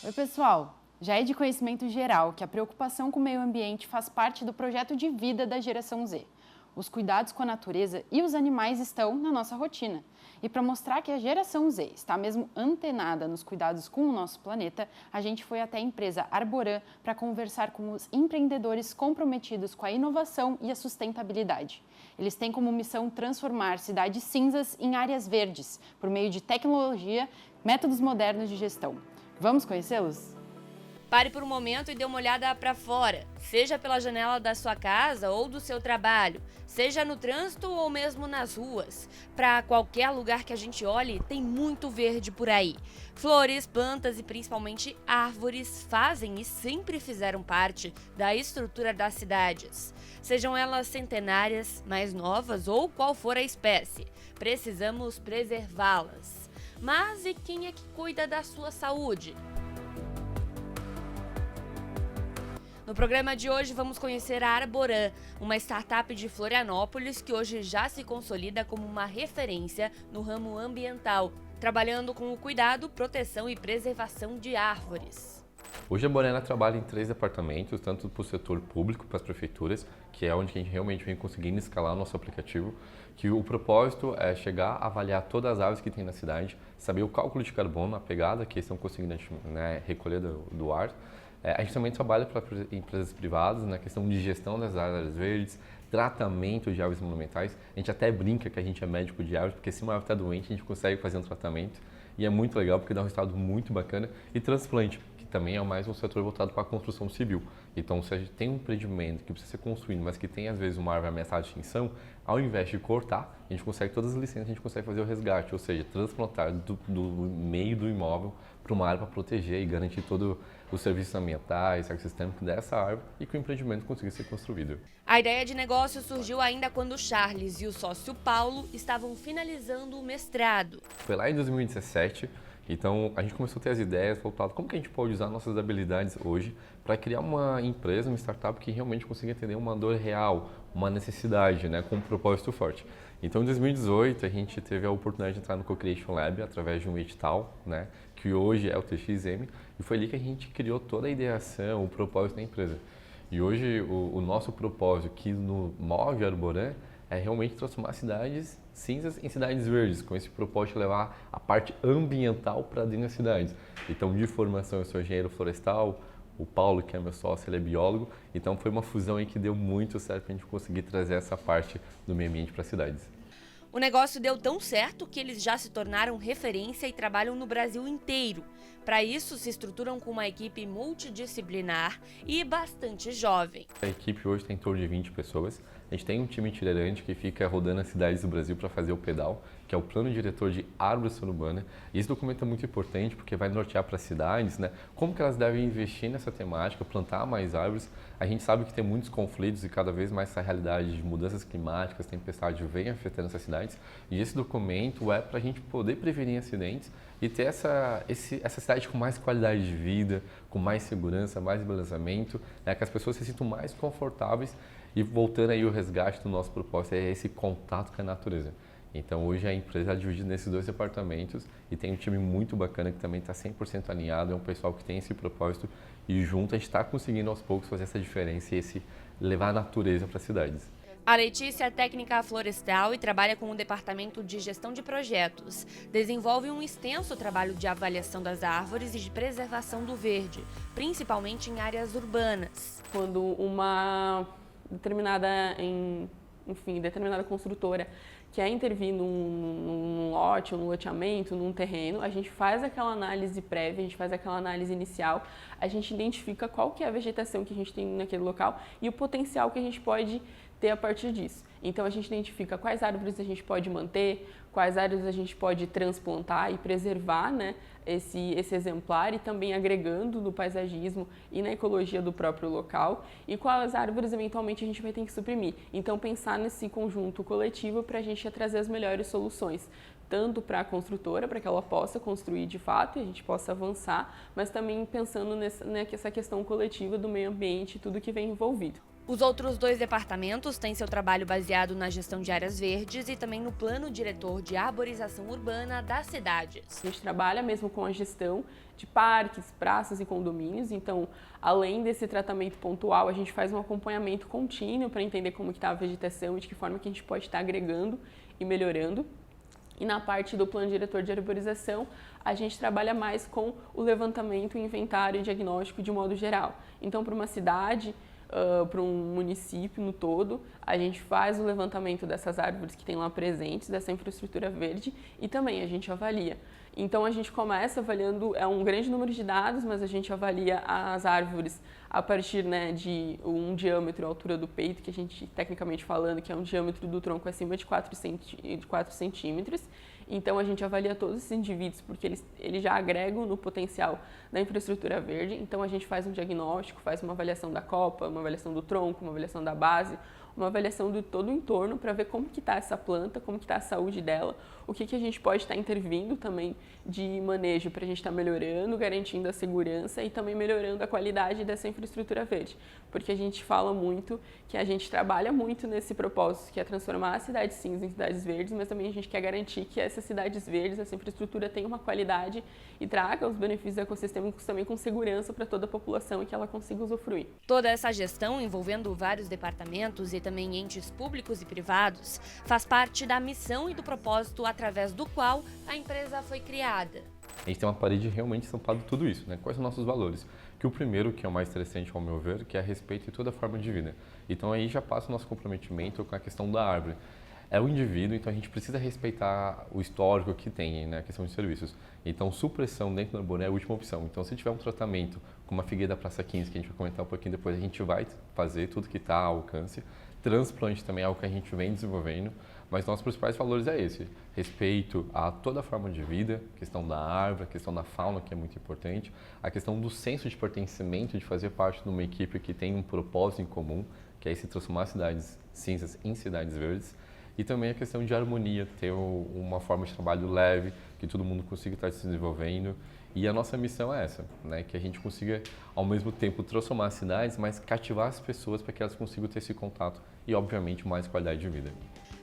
Oi, pessoal! Já é de conhecimento geral que a preocupação com o meio ambiente faz parte do projeto de vida da geração Z. Os cuidados com a natureza e os animais estão na nossa rotina. E para mostrar que a geração Z está mesmo antenada nos cuidados com o nosso planeta, a gente foi até a empresa Arboran para conversar com os empreendedores comprometidos com a inovação e a sustentabilidade. Eles têm como missão transformar cidades cinzas em áreas verdes, por meio de tecnologia, métodos modernos de gestão. Vamos conhecê-los? Pare por um momento e dê uma olhada para fora, seja pela janela da sua casa ou do seu trabalho, seja no trânsito ou mesmo nas ruas. Para qualquer lugar que a gente olhe, tem muito verde por aí. Flores, plantas e principalmente árvores fazem e sempre fizeram parte da estrutura das cidades. Sejam elas centenárias, mais novas ou qual for a espécie, precisamos preservá-las. Mas e quem é que cuida da sua saúde? No programa de hoje vamos conhecer a Arboran, uma startup de Florianópolis que hoje já se consolida como uma referência no ramo ambiental, trabalhando com o cuidado, proteção e preservação de árvores. Hoje a Arboran trabalha em 3 departamentos, tanto para o setor público, para as prefeituras, que é onde a gente realmente vem conseguindo escalar o nosso aplicativo, que o propósito é chegar a avaliar todas as árvores que tem na cidade, saber o cálculo de carbono, a pegada que estão conseguindo recolher do ar. A gente também trabalha para empresas privadas na questão de gestão das áreas verdes, tratamento de árvores monumentais. A gente até brinca que a gente é médico de árvores, porque se uma árvore está doente, a gente consegue fazer um tratamento. E é muito legal, porque dá um resultado muito bacana. E transplante, que também é mais um setor voltado para a construção civil. Então, se a gente tem um empreendimento que precisa ser construído, mas que tem, às vezes, uma árvore ameaçada de extinção, ao invés de cortar, a gente consegue todas as licenças, a gente consegue fazer o resgate, ou seja, transplantar do meio do imóvel para uma área para proteger e garantir todo os serviços ambientais, ecossistêmicos dessa árvore e que o empreendimento consiga ser construído. A ideia de negócio surgiu ainda quando o Charles e o sócio Paulo estavam finalizando o mestrado. Foi lá em 2017, então a gente começou a ter as ideias voltadas como que a gente pode usar nossas habilidades hoje para criar uma empresa, uma startup que realmente consiga atender uma dor real, uma necessidade, com um propósito forte. Então, em 2018, a gente teve a oportunidade de entrar no Co-Creation Lab através de um edital, que hoje é o TXM, e foi ali que a gente criou toda a ideação, o propósito da empresa. E hoje, o nosso propósito que move a Arboran é realmente transformar cidades cinzas em cidades verdes, com esse propósito de levar a parte ambiental para dentro das cidades. Então, de formação, eu sou engenheiro florestal, o Paulo, que é meu sócio, ele é biólogo, então foi uma fusão aí que deu muito certo para a gente conseguir trazer essa parte do meio ambiente para as cidades. O negócio deu tão certo que eles já se tornaram referência e trabalham no Brasil inteiro. Para isso, se estruturam com uma equipe multidisciplinar e bastante jovem. A equipe hoje tem em torno de 20 pessoas. A gente tem um time itinerante que fica rodando as cidades do Brasil para fazer o PEDAL, que é o Plano Diretor de Arborização Urbana. E esse documento é muito importante porque vai nortear para as cidades, como que elas devem investir nessa temática, plantar mais árvores. A gente sabe que tem muitos conflitos e cada vez mais essa realidade de mudanças climáticas, tempestade vem afetando essas cidades. E esse documento é para a gente poder prevenir acidentes e ter essa cidade com mais qualidade de vida, com mais segurança, mais embelezamento, que as pessoas se sintam mais confortáveis. E voltando aí o resgate do nosso propósito é esse contato com a natureza. Então hoje a empresa é dividida nesses 2 departamentos e tem um time muito bacana que também está 100% alinhado, é um pessoal que tem esse propósito e junto a gente está conseguindo aos poucos fazer essa diferença e levar a natureza para as cidades. A Letícia é técnica florestal e trabalha com o departamento de gestão de projetos. Desenvolve um extenso trabalho de avaliação das árvores e de preservação do verde, principalmente em áreas urbanas. Quando uma determinada construtora quer intervir num lote ou num loteamento, num terreno, a gente faz aquela análise prévia, a gente faz aquela análise inicial, a gente identifica qual que é a vegetação que a gente tem naquele local e o potencial que a gente pode ter a partir disso. Então a gente identifica quais árvores a gente pode manter, quais árvores a gente pode transplantar e preservar esse exemplar e também agregando no paisagismo e na ecologia do próprio local e quais árvores eventualmente a gente vai ter que suprimir. Então pensar nesse conjunto coletivo para a gente trazer as melhores soluções, tanto para a construtora, para que ela possa construir de fato e a gente possa avançar, mas também pensando nessa questão coletiva do meio ambiente e tudo que vem envolvido. Os outros 2 departamentos têm seu trabalho baseado na gestão de áreas verdes e também no plano diretor de arborização urbana das cidades. A gente trabalha mesmo com a gestão de parques, praças e condomínios, então, além desse tratamento pontual, a gente faz um acompanhamento contínuo para entender como está a vegetação e de que forma que a gente pode estar agregando e melhorando. E na parte do plano diretor de arborização, a gente trabalha mais com o levantamento, inventário e diagnóstico de modo geral. Então, para uma cidade, para um município no todo, a gente faz o levantamento dessas árvores que tem lá presentes, dessa infraestrutura verde, e também a gente avalia. Então a gente começa avaliando, é um grande número de dados, mas a gente avalia as árvores a partir, né, de um diâmetro, a altura do peito, que a gente, tecnicamente falando, que é um diâmetro do tronco acima de 4 centímetros. Então a gente avalia todos esses indivíduos, porque eles já agregam no potencial da infraestrutura verde. Então a gente faz um diagnóstico, faz uma avaliação da copa, uma avaliação do tronco, uma avaliação da base, uma avaliação de todo o entorno para ver como que está essa planta, como que está a saúde dela, o que a gente pode estar intervindo também de manejo para a gente estar melhorando, garantindo a segurança e também melhorando a qualidade dessa infraestrutura verde. Porque a gente fala muito que a gente trabalha muito nesse propósito, que é transformar as cidades cinzas em cidades verdes, mas também a gente quer garantir que essas cidades verdes, essa infraestrutura tenha uma qualidade e traga os benefícios ecossistêmicos também com segurança para toda a população e que ela consiga usufruir. Toda essa gestão, envolvendo vários departamentos e também entes públicos e privados, faz parte da missão e do propósito através do qual a empresa foi criada. A gente tem uma parede realmente estampada de tudo isso, né? Quais são nossos valores? Que o primeiro, que é o mais interessante ao meu ver, que é a respeito de toda forma de vida. Então aí já passa o nosso comprometimento com a questão da árvore. É o indivíduo, então a gente precisa respeitar o histórico que tem, né, a questão de serviços. Então, supressão dentro do arboreto é a última opção. Então, se tiver um tratamento com uma figueira da Praça 15, que a gente vai comentar um pouquinho depois, a gente vai fazer tudo que está ao alcance. Transplante também é algo que a gente vem desenvolvendo, mas nossos principais valores é esse: respeito a toda forma de vida, questão da árvore, a questão da fauna, que é muito importante, a questão do senso de pertencimento, de fazer parte de uma equipe que tem um propósito em comum, que é se transformar cidades cinzas em cidades verdes, e também a questão de harmonia, ter uma forma de trabalho leve, que todo mundo consiga estar se desenvolvendo. E a nossa missão é essa, né? Que a gente consiga, ao mesmo tempo, transformar as cidades, mas cativar as pessoas para que elas consigam ter esse contato e, obviamente, mais qualidade de vida.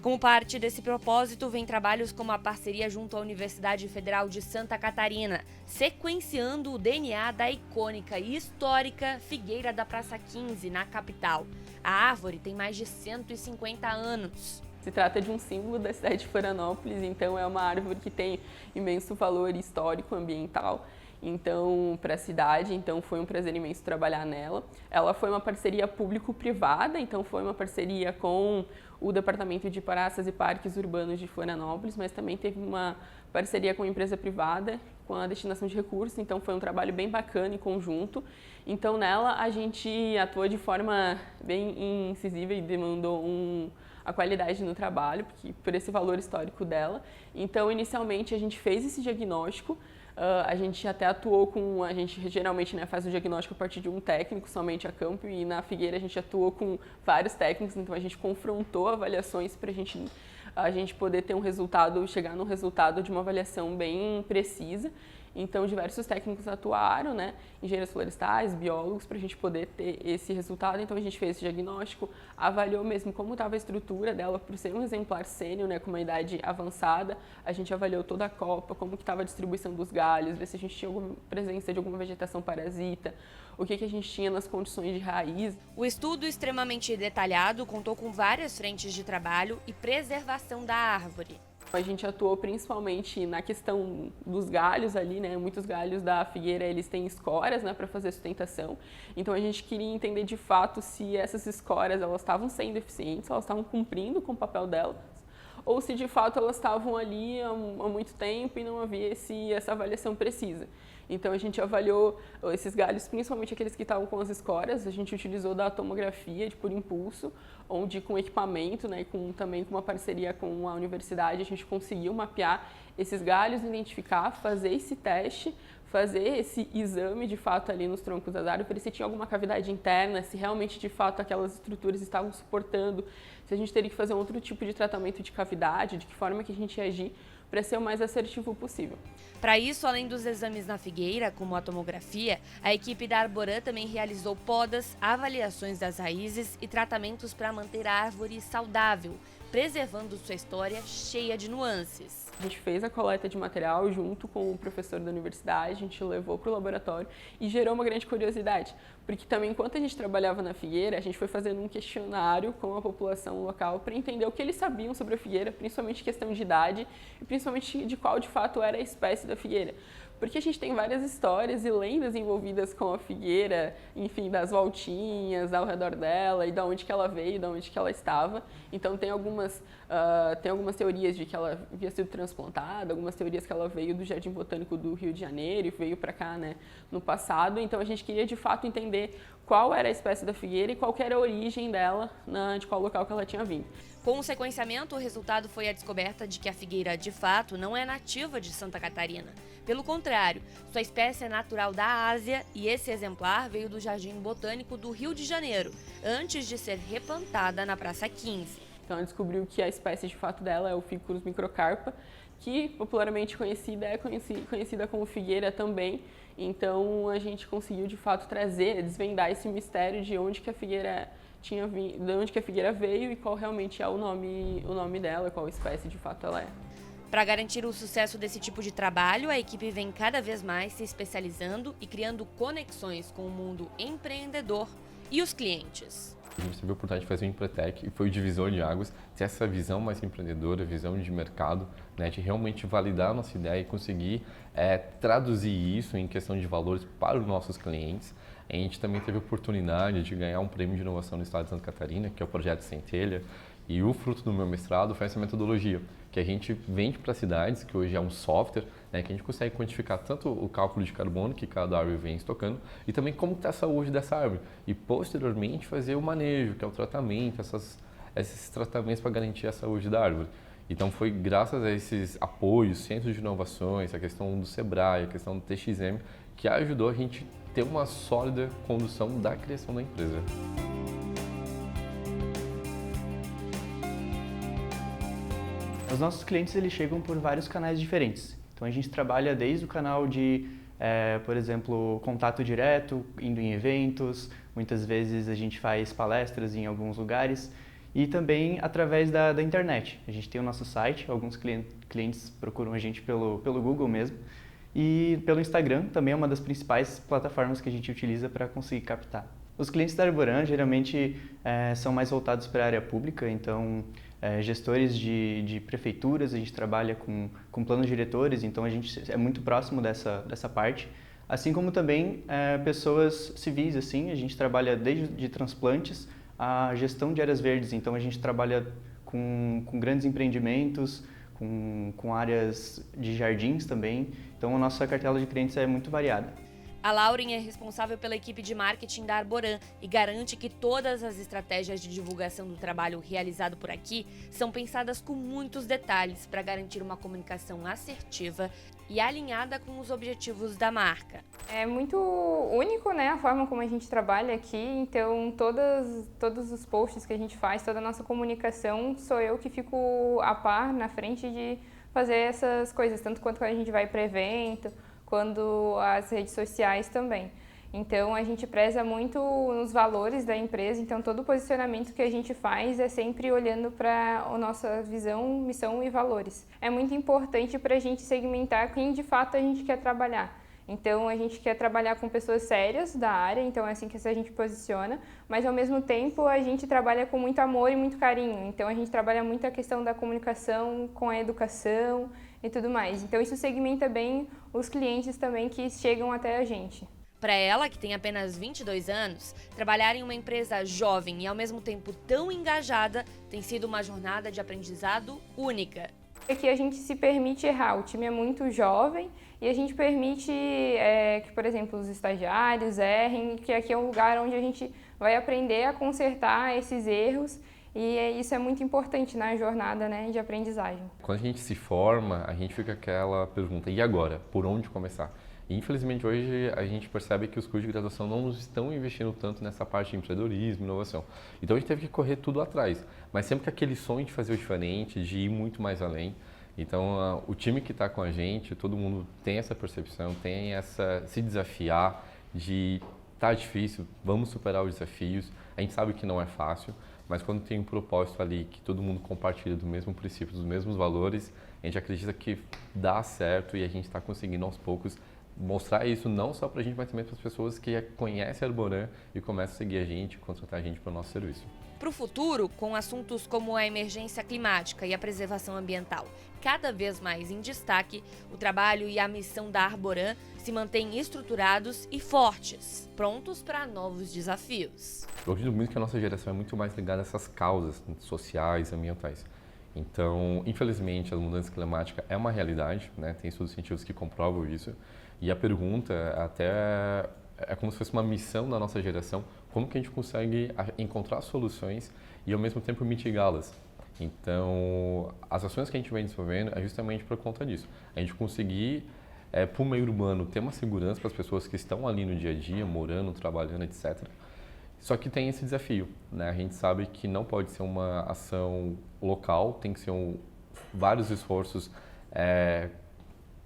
Como parte desse propósito, vem trabalhos como a parceria junto à Universidade Federal de Santa Catarina, sequenciando o DNA da icônica e histórica Figueira da Praça 15, na capital. A árvore tem mais de 150 anos. Se trata de um símbolo da cidade de Florianópolis, então é uma árvore que tem imenso valor histórico, ambiental, então para a cidade, então foi um prazer imenso trabalhar nela. Ela foi uma parceria público-privada, então foi uma parceria com o Departamento de Praças e Parques Urbanos de Florianópolis, mas também teve uma parceria com a empresa privada, com a destinação de recursos, então foi um trabalho bem bacana em conjunto. Então nela a gente atuou de forma bem incisiva e demandou a qualidade no trabalho, porque, por esse valor histórico dela. Então, inicialmente, a gente fez esse diagnóstico, a gente até atuou com, a gente geralmente, né, faz o diagnóstico a partir de um técnico, somente a campo, e na Figueira a gente atuou com vários técnicos, então a gente confrontou avaliações para a gente poder ter um resultado, chegar num resultado de uma avaliação bem precisa. Então, diversos técnicos atuaram, né, engenheiros florestais, biólogos, para a gente poder ter esse resultado. Então, a gente fez esse diagnóstico, avaliou mesmo como estava a estrutura dela, por ser um exemplar sênior, né, com uma idade avançada. A gente avaliou toda a copa, como que estava a distribuição dos galhos, ver se a gente tinha alguma presença de alguma vegetação parasita, o que a gente tinha nas condições de raiz. O estudo extremamente detalhado contou com várias frentes de trabalho e preservação da árvore. A gente atuou principalmente na questão dos galhos ali, né? Muitos galhos da figueira, eles têm escoras, né, para fazer sustentação. Então a gente queria entender de fato se essas escoras elas estavam sendo eficientes, elas estavam cumprindo com o papel delas, ou se de fato elas estavam ali há muito tempo e não havia essa avaliação precisa. Então a gente avaliou esses galhos, principalmente aqueles que estavam com as escoras, a gente utilizou da tomografia por impulso, onde com equipamento, né, também com uma parceria com a universidade, a gente conseguiu mapear esses galhos, identificar, fazer esse teste, fazer esse exame de fato ali nos troncos das árvores, se tinha alguma cavidade interna, se realmente de fato aquelas estruturas estavam suportando, se a gente teria que fazer um outro tipo de tratamento de cavidade, de que forma que a gente ia agir, para ser o mais assertivo possível. Para isso, além dos exames na figueira, como a tomografia, a equipe da Arboran também realizou podas, avaliações das raízes e tratamentos para manter a árvore saudável, preservando sua história cheia de nuances. A gente fez a coleta de material junto com o professor da universidade, a gente levou para o laboratório e gerou uma grande curiosidade, porque também enquanto a gente trabalhava na figueira, a gente foi fazendo um questionário com a população local para entender o que eles sabiam sobre a figueira, principalmente questão de idade e principalmente de qual de fato era a espécie da figueira. Porque a gente tem várias histórias e lendas envolvidas com a figueira, enfim, das voltinhas ao redor dela e de onde que ela veio, de onde que ela estava. Então tem algumas teorias de que ela havia sido transplantada, algumas teorias que ela veio do Jardim Botânico do Rio de Janeiro e veio para cá, né, no passado. Então a gente queria de fato entender qual era a espécie da figueira e qual que era a origem dela, de qual local que ela tinha vindo. Com o sequenciamento, o resultado foi a descoberta de que a figueira, de fato, não é nativa de Santa Catarina. Pelo contrário, sua espécie é natural da Ásia e esse exemplar veio do Jardim Botânico do Rio de Janeiro, antes de ser replantada na Praça 15. Então ela descobriu que a espécie de fato dela é o Ficus microcarpa, que popularmente conhecida como figueira também. Então a gente conseguiu de fato desvendar esse mistério de onde que a figueira de onde que a figueira veio e qual realmente é o nome dela, qual espécie de fato ela é. Para garantir o sucesso desse tipo de trabalho, a equipe vem cada vez mais se especializando e criando conexões com o mundo empreendedor e os clientes. A gente teve a oportunidade de fazer um Empretec e foi o divisor de águas, ter essa visão mais empreendedora, visão de mercado, né, de realmente validar a nossa ideia e conseguir traduzir isso em questão de valores para os nossos clientes. A gente também teve a oportunidade de ganhar um prêmio de inovação no estado de Santa Catarina, que é o Projeto Centelha, e o fruto do meu mestrado foi essa metodologia, que a gente vende para cidades, que hoje é um software, né, que a gente consegue quantificar tanto o cálculo de carbono que cada árvore vem estocando e também como está a saúde dessa árvore. E posteriormente fazer o manejo, que é o tratamento, esses tratamentos para garantir a saúde da árvore. Então foi graças a esses apoios, centros de inovações, a questão do Sebrae, a questão do TXM, que ajudou a gente ter uma sólida condução da criação da empresa. Os nossos clientes eles chegam por vários canais diferentes. Então a gente trabalha desde o canal de, por exemplo, contato direto, indo em eventos, muitas vezes a gente faz palestras em alguns lugares e também através da internet. A gente tem o nosso site, alguns clientes procuram a gente pelo Google mesmo e pelo Instagram, também é uma das principais plataformas que a gente utiliza para conseguir captar. Os clientes da Arboran geralmente são mais voltados para a área pública, então gestores de prefeituras, a gente trabalha com planos diretores, então a gente é muito próximo dessa parte. Assim como também pessoas civis, assim, a gente trabalha desde transplantes a gestão de áreas verdes, então a gente trabalha com grandes empreendimentos, com áreas de jardins também, então a nossa cartela de clientes é muito variada. A Lauren é responsável pela equipe de marketing da Arboran e garante que todas as estratégias de divulgação do trabalho realizado por aqui são pensadas com muitos detalhes para garantir uma comunicação assertiva e alinhada com os objetivos da marca. É muito único, né, a forma como a gente trabalha aqui, então todos os posts que a gente faz, toda a nossa comunicação, sou eu que fico a par, na frente de fazer essas coisas, tanto quanto a gente vai para evento, quando as redes sociais também. Então a gente preza muito nos valores da empresa, então todo o posicionamento que a gente faz é sempre olhando para a nossa visão, missão e valores. É muito importante para a gente segmentar quem de fato a gente quer trabalhar. Então a gente quer trabalhar com pessoas sérias da área, então é assim que a gente posiciona, mas ao mesmo tempo a gente trabalha com muito amor e muito carinho, então a gente trabalha muito a questão da comunicação com a educação e tudo mais. Então isso segmenta bem os clientes também que chegam até a gente. Para ela, que tem apenas 22 anos, trabalhar em uma empresa jovem e ao mesmo tempo tão engajada tem sido uma jornada de aprendizado única. Aqui a gente se permite errar, o time é muito jovem e a gente permite que, por exemplo, os estagiários errem, que aqui é um lugar onde a gente vai aprender a consertar esses erros e isso é muito importante na jornada, né, de aprendizagem. Quando a gente se forma, a gente fica com aquela pergunta, e agora? Por onde começar? E, infelizmente, hoje a gente percebe que os cursos de graduação não estão investindo tanto nessa parte de empreendedorismo, inovação. Então a gente teve que correr tudo atrás, mas sempre com aquele sonho de fazer o diferente, de ir muito mais além. Então, o time que está com a gente, todo mundo tem essa percepção, tem se desafiar de tá difícil, vamos superar os desafios. A gente sabe que não é fácil, mas quando tem um propósito ali, que todo mundo compartilha do mesmo princípio, dos mesmos valores, a gente acredita que dá certo e a gente está conseguindo aos poucos mostrar isso não só para a gente, mas também para as pessoas que conhecem a Arborã e começam a seguir a gente, contratar a gente para o nosso serviço. Para o futuro, com assuntos como a emergência climática e a preservação ambiental cada vez mais em destaque, o trabalho e a missão da Arborã se mantêm estruturados e fortes, prontos para novos desafios. Eu acredito muito que a nossa geração é muito mais ligada a essas causas sociais, ambientais. Então, infelizmente, a mudança climática é uma realidade, né? Tem estudos científicos que comprovam isso. E a pergunta até é como se fosse uma missão da nossa geração, como que a gente consegue encontrar soluções e ao mesmo tempo mitigá-las. Então, as ações que a gente vem desenvolvendo é justamente por conta disso. A gente conseguir, para o meio urbano, ter uma segurança para as pessoas que estão ali no dia a dia, morando, trabalhando, etc. Só que tem esse desafio, né? A gente sabe que não pode ser uma ação local, tem que ser vários esforços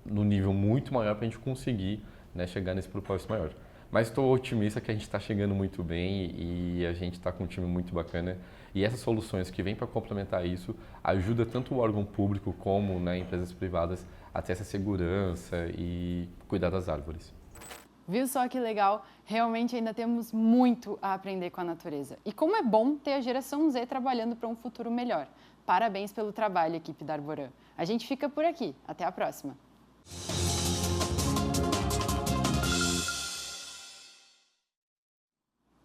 no nível muito maior para a gente conseguir, né, chegar nesse propósito maior. Mas estou otimista que a gente está chegando muito bem e a gente está com um time muito bacana. E essas soluções que vêm para complementar isso ajuda tanto o órgão público como, né, empresas privadas a ter essa segurança e cuidar das árvores. Viu só que legal? Realmente ainda temos muito a aprender com a natureza. E como é bom ter a geração Z trabalhando para um futuro melhor. Parabéns pelo trabalho, equipe da Arborã. A gente fica por aqui. Até a próxima.